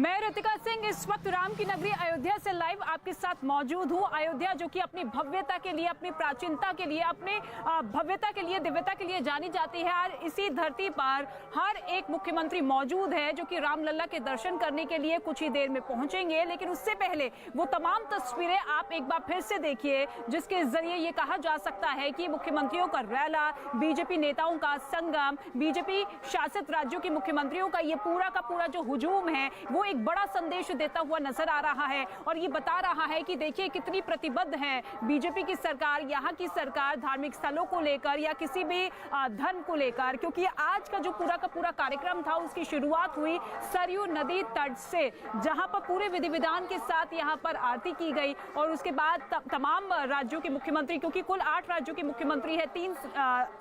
मैं ऋतिका सिंह इस वक्त राम की नगरी अयोध्या से लाइव आपके साथ मौजूद हूं। अयोध्या जो कि अपनी भव्यता के लिए, अपनी प्राचीनता के लिए, अपने भव्यता के लिए, दिव्यता के लिए जानी जाती है। और इसी धरती पर हर एक मुख्यमंत्री मौजूद है जो कि रामलला के दर्शन करने के लिए कुछ ही देर में पहुंचेंगे। लेकिन उससे पहले वो तमाम तस्वीरें आप एक बार फिर से देखिए जिसके जरिए ये कहा जा सकता है कि मुख्यमंत्रियों का रैला, बीजेपी नेताओं का संगम, बीजेपी शासित राज्यों के मुख्यमंत्रियों का ये पूरा का पूरा जो हुजूम है वो एक बड़ा संदेश देता हुआ नजर आ रहा है। और ये बता रहा है कि देखिए कितनी प्रतिबद्ध है बीजेपी की सरकार, यहाँ की सरकार धार्मिक स्थलों को लेकर या किसी भी धर्म को लेकर। क्योंकि आज का जो पूरा का पूरा कार्यक्रम था उसकी शुरुआत हुई सरयू नदी तट से, जहां पर पूरे विधि विधान के साथ यहाँ पर आरती की गई। और उसके बाद तमाम राज्यों के मुख्यमंत्री, क्योंकि कुल 8 राज्यों के मुख्यमंत्री है, 3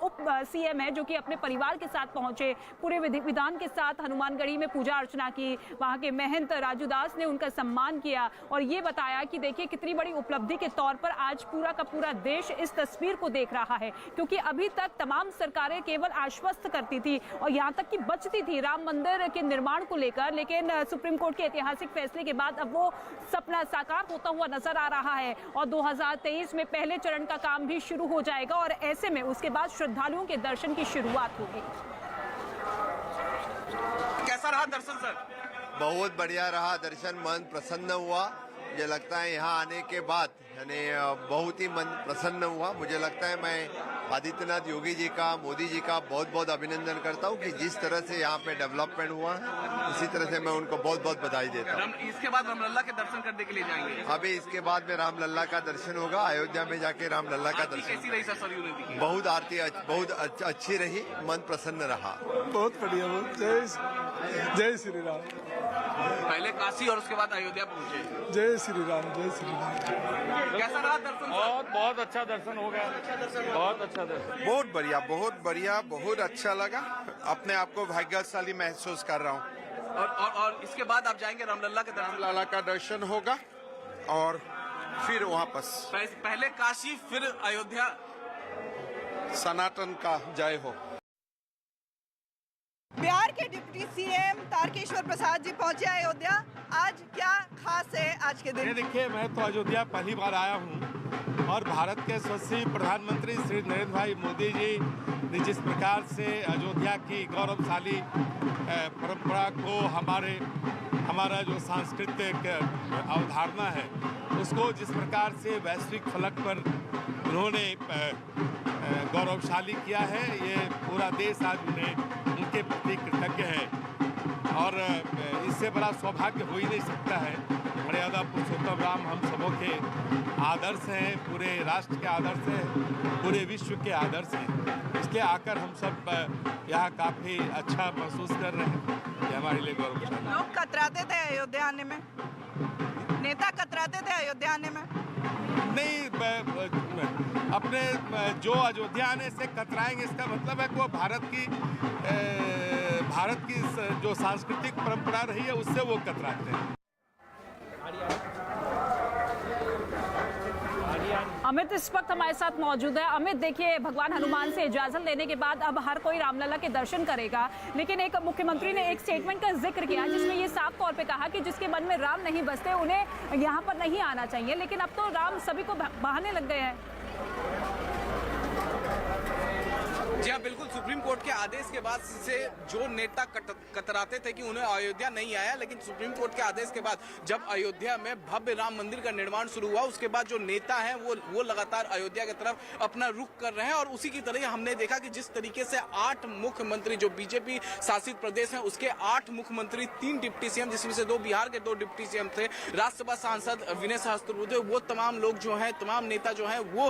उप सीएम है जो कि अपने परिवार के साथ पहुंचे, पूरे विधि विधान के साथ हनुमानगढ़ी में पूजा अर्चना की। वहां के महंत राजू दास ने उनका सम्मान किया और ये बताया कि देखिए कितनी बड़ी उपलब्धि के तौर पर आज पूरा का पूरा देश इस तस्वीर को देख रहा है। क्योंकि अभी तक तमाम सरकारें केवल आश्वस्त करती थी और यहाँ तक कि बचती थी राम मंदिर के निर्माण को लेकर, लेकिन सुप्रीम कोर्ट के ऐतिहासिक फैसले के बाद अब वो सपना साकार होता हुआ नजर आ रहा है। और 2023 में पहले चरण का काम भी शुरू हो जाएगा और ऐसे में उसके बाद श्रद्धालुओं के दर्शन की शुरुआत होगी। कैसा रहा दर्शन सर? बहुत बढ़िया रहा दर्शन, मन प्रसन्न हुआ। मुझे लगता है यहाँ आने के बाद यानी बहुत ही मन प्रसन्न हुआ। मुझे लगता है मैं आदित्यनाथ योगी जी का, मोदी जी का बहुत बहुत अभिनंदन करता हूँ कि जिस तरह से यहाँ पे डेवलपमेंट हुआ है, इसी तरह से मैं उनको बहुत बहुत बधाई देता हूँ। इसके बाद रामलला के दर्शन करने के लिए जाएंगे? अभी इसके बाद में रामलला का दर्शन होगा। अयोध्या में जाके रामलला का दर्शन। कैसी रही सर सरयू नदी की? बहुत आरती बहुत अच्छी रही, मन प्रसन्न रहा। बहुत बढ़िया, जय श्री राम। पहले काशी और उसके बाद अयोध्या पहुंचे। जय श्री राम, जय श्री राम। कैसा रहा दर्शन? बहुत अच्छा दर्शन हो गया, बहुत अच्छा दर्शन। बहुत बढ़िया, बहुत अच्छा लगा। अपने आप को भाग्यशाली महसूस कर रहा हूँ। और इसके बाद आप जाएंगे रामलला के दर्शन? रामलला का दर्शन होगा और फिर वापस पहले काशी फिर अयोध्या। सनातन का जय हो। बिहार के डिप्टी सीएम तारकेश्वर प्रसाद जी पहुंचे अयोध्या। आज क्या खास है आज के दिन? देखिए, मैं तो अयोध्या पहली बार आया हूँ और भारत के यशस्वी प्रधानमंत्री श्री नरेंद्र भाई मोदी जी ने जिस प्रकार से अयोध्या की गौरवशाली परंपरा को, हमारा जो सांस्कृतिक अवधारणा है उसको जिस प्रकार से वैश्विक फलक पर उन्होंने गौरवशाली किया है, ये पूरा देश आज उनके प्रति कृतज्ञ है। और इससे बड़ा सौभाग्य हो ही नहीं सकता है। मर्यादा पुरुषोत्तम राम हम सबों के आदर्श हैं, पूरे राष्ट्र के आदर्श हैं, पूरे विश्व के आदर्श हैं। इसके आकर हम सब यहाँ काफ़ी अच्छा महसूस कर रहे हैं। ये हमारे लिए गौरवशाली। लोग कतराते थे अयोध्या आने में, नेता कतराते थे अयोध्या आने में? नहीं, अपने जो अयोध्या आने से कतराएंगे इसका मतलब है कि वो भारत की जो सांस्कृतिक परंपरा रही है उससे वो कतराते हैं। अमित इस वक्त हमारे साथ मौजूद है। अमित, देखिए भगवान हनुमान से इजाजत लेने के बाद अब हर कोई रामलला के दर्शन करेगा, लेकिन एक मुख्यमंत्री ने एक स्टेटमेंट का जिक्र किया जिसमें ये साफ तौर पे कहा कि जिसके मन में राम नहीं बसते उन्हें यहाँ पर नहीं आना चाहिए। लेकिन अब तो राम सभी को बहाने लग गए हैं। जी हाँ, बिल्कुल। सुप्रीम कोर्ट के आदेश के बाद से जो नेता कतराते थे कि उन्हें अयोध्या नहीं आया, लेकिन सुप्रीम कोर्ट के आदेश के बाद जब अयोध्या में भव्य राम मंदिर का निर्माण शुरू हुआ उसके बाद जो नेता हैं वो लगातार अयोध्या की तरफ अपना रुख कर रहे हैं। और उसी की तरह हमने देखा कि जिस तरीके से 8 मुख्यमंत्री जो बीजेपी शासित प्रदेश हैं उसके 8 मुख्यमंत्री, 3 डिप्टी सीएम जिसमें से 2 बिहार के 2 डिप्टी सीएम थे, राज्यसभा सांसद विनय सहस्त्रबुद्धे, वो तमाम लोग जो हैं, तमाम नेता जो हैं वो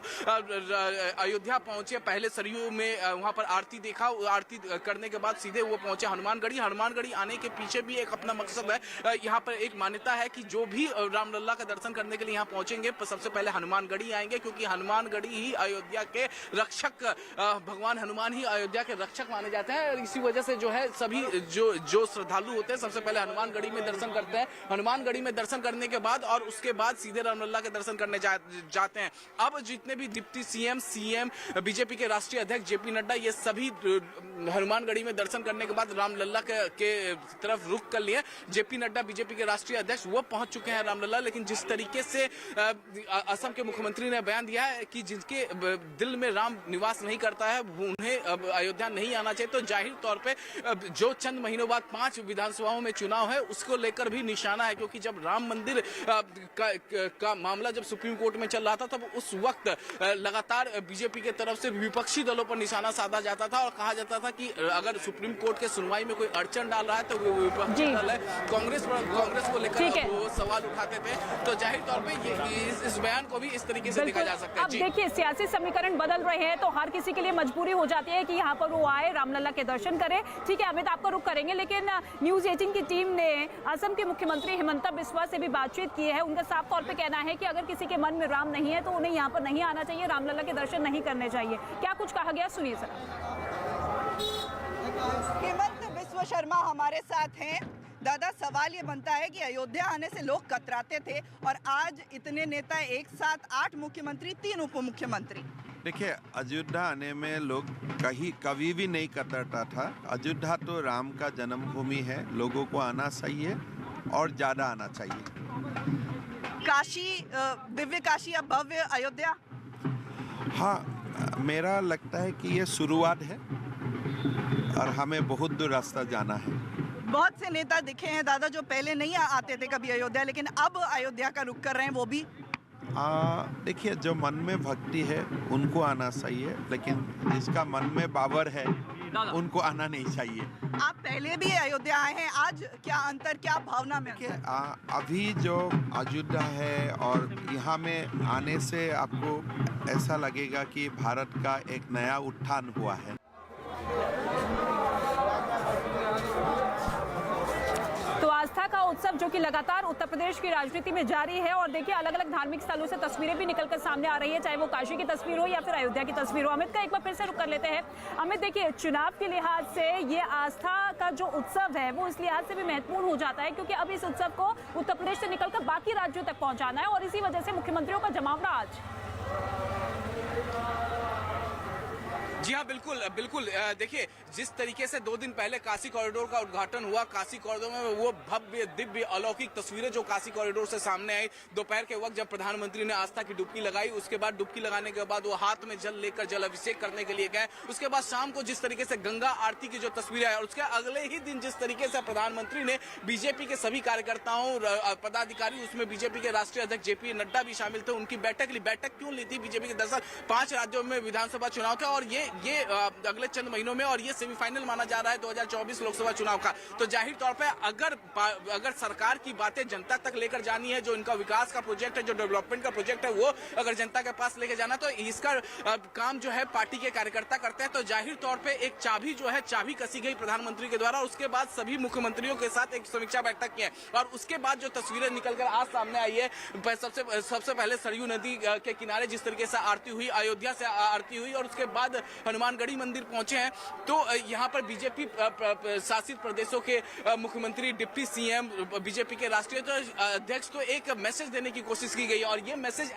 अयोध्या पहुंचे। पहले सरयू में वहां पर आरती देखा, आरती करने के बाद सीधे वो पहुंचे हनुमानगढ़ी आने के पीछे भी एक अपना मकसद है। यहाँ पर एक मान्यता है कि जो भी रामलला का दर्शन करने के लिए यहाँ पहुंचेंगे सबसे पहले हनुमानगढ़ी आएंगे, क्योंकि हनुमानगढ़ी ही अयोध्या के रक्षक, भगवान हनुमान ही अयोध्या के रक्षक माने जाते हैं। और इसी वजह से जो है सभी जो श्रद्धालु होते हैं सबसे पहले हनुमानगढ़ी में दर्शन करते हैं। हनुमानगढ़ी में दर्शन करने के बाद और उसके बाद सीधे रामलला के दर्शन करने जाते हैं। अब जितने भी डिप्टी सीएम, बीजेपी के राष्ट्रीय अध्यक्ष जेपी नड्डा नड्डा ये सभी हनुमानगढ़ी में दर्शन करने के बाद रामलला के तरफ रुख कर लिए। जेपी नड्डा बीजेपी के राष्ट्रीय अध्यक्ष वो पहुंच चुके हैं रामलला, लेकिन जिस तरीके से असम के मुख्यमंत्री ने बयान दिया है कि जिनके दिल में राम निवास नहीं करता है उन्हें अयोध्या नहीं आना चाहिए, तो जाहिर तौर पे जो चंद महीनों बाद 5 विधानसभाओं में चुनाव है उसको लेकर भी निशाना है, क्योंकि जब राम मंदिर का मामला जब सुप्रीम कोर्ट में चल रहा था तब उस वक्त लगातार बीजेपी के तरफ से विपक्षी दलों पर निशाना साधा जाता था और कहा जाता था कि अगर सुप्रीम कोर्ट के सुनवाई में कोई अड़चन डाल रहा है तो वो विपक्षी दल है, कांग्रेस को लेकर वो सवाल उठाते थे। तो जाहिर तौर पे ये इस बयान को भी इस तरीके से देखा जा सकता है। अब देखिए सियासी समीकरण बदल रहे हैं तो हर किसी के लिए मजबूरी हो जाती है कि यहाँ पर वो आए, रामलला के दर्शन करे। ठीक है अमित, आपका रुख करेंगे, लेकिन न्यूज 18 की टीम ने असम के मुख्यमंत्री हिमंता बिस्वा से भी बातचीत की है। उनका साफ तौर पे कहना है कि अगर किसी के मन में राम नहीं है तो उन्हें यहाँ पर नहीं आना चाहिए, रामलला के दर्शन नहीं करने चाहिए। क्या कुछ कहा गया, सुनिए सर। हेमंत बिस्वा शर्मा हमारे साथ हैं। दादा, सवाल ये बनता है कि अयोध्या आने से लोग कतराते थे और आज इतने नेता एक साथ, 8 मुख्यमंत्री, 3 उप मुख्यमंत्री। देखिए, अयोध्या आने में लोग कभी भी नहीं कतरता था। अयोध्या तो राम का जन्मभूमि है, लोगों को आना चाहिए और ज़्यादा आना चाहिए। काशी, दिव्य काशी अब भव्य अयोध्या। हाँ, मेरा लगता है कि ये शुरुआत है और हमें बहुत दूर रास्ता जाना है। बहुत से नेता दिखे हैं दादा जो पहले नहीं आते थे कभी अयोध्या, लेकिन अब अयोध्या का रुख कर रहे हैं वो भी। देखिए, जो मन में भक्ति है उनको आना चाहिए, लेकिन जिसका मन में बाबर है उनको आना नहीं चाहिए। आप पहले भी अयोध्या आए हैं, आज क्या अंतर, क्या भावना में? अभी जो अयोध्या है और यहाँ में आने से आपको ऐसा लगेगा कि भारत का एक नया उत्थान हुआ है। तो आस्था का उत्सव जो कि लगातार उत्तर प्रदेश की राजनीति में जारी है और देखिए अलग अलग धार्मिक स्थलों से तस्वीरें भी निकलकर सामने आ रही है, चाहे वो काशी की तस्वीर हो या फिर अयोध्या की तस्वीर हो। अमित का एक बार फिर से रुख कर लेते हैं। अमित, देखिए चुनाव के लिहाज से ये आस्था का जो उत्सव है वो इस लिहाज से भी महत्वपूर्ण हो जाता है क्योंकि अब इस उत्सव को उत्तर प्रदेश से निकलकर बाकी राज्यों तक पहुंचाना है और इसी वजह से मुख्यमंत्रियों का जमावड़ा आज। जी हाँ, बिल्कुल बिल्कुल। देखिए, जिस तरीके से 2 दिन पहले काशी कॉरिडोर का उद्घाटन हुआ, काशी कॉरिडोर में वो भव्य दिव्य अलौकिक तस्वीरें जो काशी कॉरिडोर से सामने आई, दोपहर के वक्त जब प्रधानमंत्री ने आस्था की डुबकी लगाई, उसके बाद डुबकी लगाने के बाद वो हाथ में जल लेकर जल अभिषेक करने के लिए गए। उसके बाद शाम को जिस तरीके से गंगा आरती की जो तस्वीरें आई और उसके अगले ही दिन जिस तरीके से प्रधानमंत्री ने बीजेपी के सभी कार्यकर्ताओं, पदाधिकारी, उसमें बीजेपी के राष्ट्रीय अध्यक्ष जेपी नड्डा भी शामिल थे, उनकी बैठक ली। बैठक क्यों ली थी बीजेपी के? दरअसल 5 राज्यों में विधानसभा चुनाव था और ये अगले चंद महीनों में और ये सेमीफाइनल माना जा रहा है 2024 लोकसभा चुनाव का। तो जाहिर तौर पे अगर सरकार की बातें जनता तक लेकर जानी है, जो इनका विकास का प्रोजेक्ट है, जो डेवलपमेंट का प्रोजेक्ट है, वो अगर जनता के पास लेके जाना तो इसका काम जो है पार्टी के कार्यकर्ता करते हैं। तो जाहिर तौर पे एक चाबी जो है चाबी कसी गई प्रधानमंत्री के द्वारा। उसके बाद सभी मुख्यमंत्रियों के साथ एक समीक्षा बैठक की है और उसके बाद जो तस्वीरें निकलकर आज सामने आई है, सबसे पहले सरयू नदी के किनारे जिस तरीके से आरती हुई, अयोध्या से आरती हुई और उसके बाद हनुमानगढ़ी मंदिर पहुंचे हैं। तो यहाँ पर बीजेपी शासित प्रदेशों के मुख्यमंत्री, डिप्टी सीएम, बीजेपी के राष्ट्रीय अध्यक्ष, तो एक मैसेज देने की कोशिश की गई और ये मैसेज